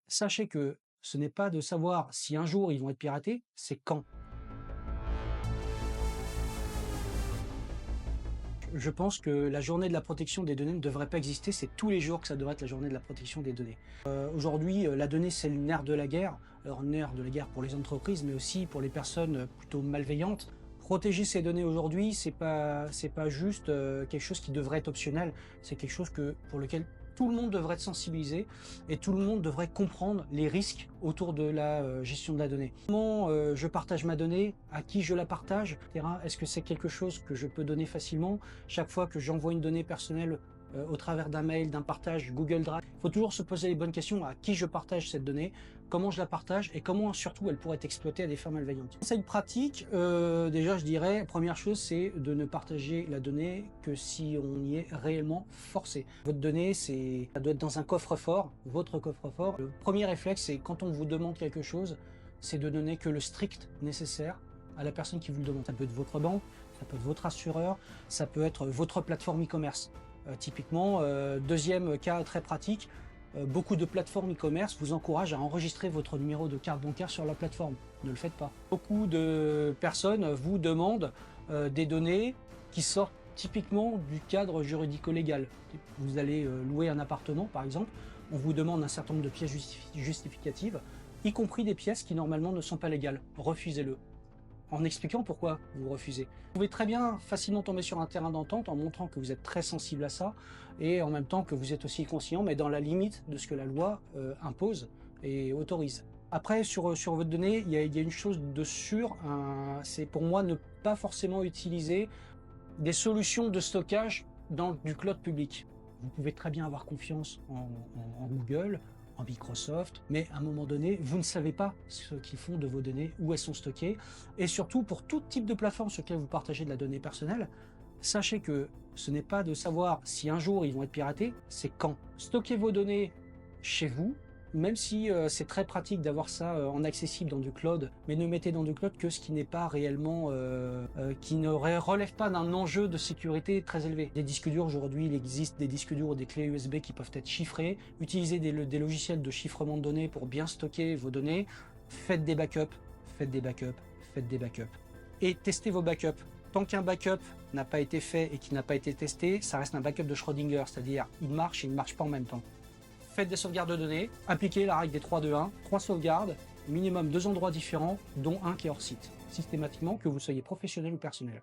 Sachez que ce n'est pas de savoir si un jour ils vont être piratés, c'est quand. Je pense que la journée de la protection des données ne devrait pas exister, c'est tous les jours que ça devrait être la journée de la protection des données. Aujourd'hui, la donnée, c'est le nerf de la guerre. Alors, nerf de la guerre pour les entreprises, mais aussi pour les personnes plutôt malveillantes. Protéger ces données aujourd'hui, c'est pas juste quelque chose qui devrait être optionnel, c'est quelque chose pour lequel tout le monde devrait être sensibilisé et tout le monde devrait comprendre les risques autour de la gestion de la donnée. Comment je partage ma donnée, à qui je la partage, etc. Est-ce que c'est quelque chose que je peux donner facilement? Chaque fois que j'envoie une donnée personnelle au travers d'un mail, d'un partage Google Drive, il faut toujours se poser les bonnes questions à qui je partage cette donnée, comment je la partage et comment surtout elle pourrait être exploitée à des fins malveillantes. Conseil pratique, déjà je dirais, première chose, c'est de ne partager la donnée que si on y est réellement forcé. Votre donnée, ça doit être dans un coffre-fort, votre coffre-fort. Le premier réflexe, c'est quand on vous demande quelque chose, c'est de donner que le strict nécessaire à la personne qui vous le demande. Ça peut être votre banque, ça peut être votre assureur, ça peut être votre plateforme e-commerce. Typiquement, deuxième cas très pratique, beaucoup de plateformes e-commerce vous encouragent à enregistrer votre numéro de carte bancaire sur la plateforme. Ne le faites pas. Beaucoup de personnes vous demandent des données qui sortent typiquement du cadre juridico-légal. Vous allez louer un appartement par exemple, on vous demande un certain nombre de pièces justificatives, y compris des pièces qui normalement ne sont pas légales. Refusez-le, en expliquant pourquoi vous refusez. Vous pouvez très bien facilement tomber sur un terrain d'entente en montrant que vous êtes très sensible à ça et en même temps que vous êtes aussi conscient, mais dans la limite de ce que la loi impose et autorise. Après, sur votre donnée, il y a une chose de sûr, c'est pour moi ne pas forcément utiliser des solutions de stockage dans du cloud public. Vous pouvez très bien avoir confiance en Google, en Microsoft, mais à un moment donné, vous ne savez pas ce qu'ils font de vos données, où elles sont stockées. Et surtout, pour tout type de plateforme sur laquelle vous partagez de la donnée personnelle, sachez que ce n'est pas de savoir si un jour ils vont être piratés, c'est quand. Stockez vos données chez vous, même si c'est très pratique d'avoir ça en accessible dans du cloud, mais ne mettez dans du cloud que ce qui n'est pas réellement, qui ne relève pas d'un enjeu de sécurité très élevé. Des disques durs, aujourd'hui, il existe des disques durs ou des clés USB qui peuvent être chiffrées. Utilisez des logiciels de chiffrement de données pour bien stocker vos données. Faites des backups, faites des backups, faites des backups. Et testez vos backups. Tant qu'un backup n'a pas été fait et qui n'a pas été testé, ça reste un backup de Schrödinger, c'est-à-dire il marche et il ne marche pas en même temps. Faites des sauvegardes de données, appliquez la règle des 3-2-1, 3 sauvegardes, minimum 2 endroits différents, dont un qui est hors site, systématiquement, que vous soyez professionnel ou personnel.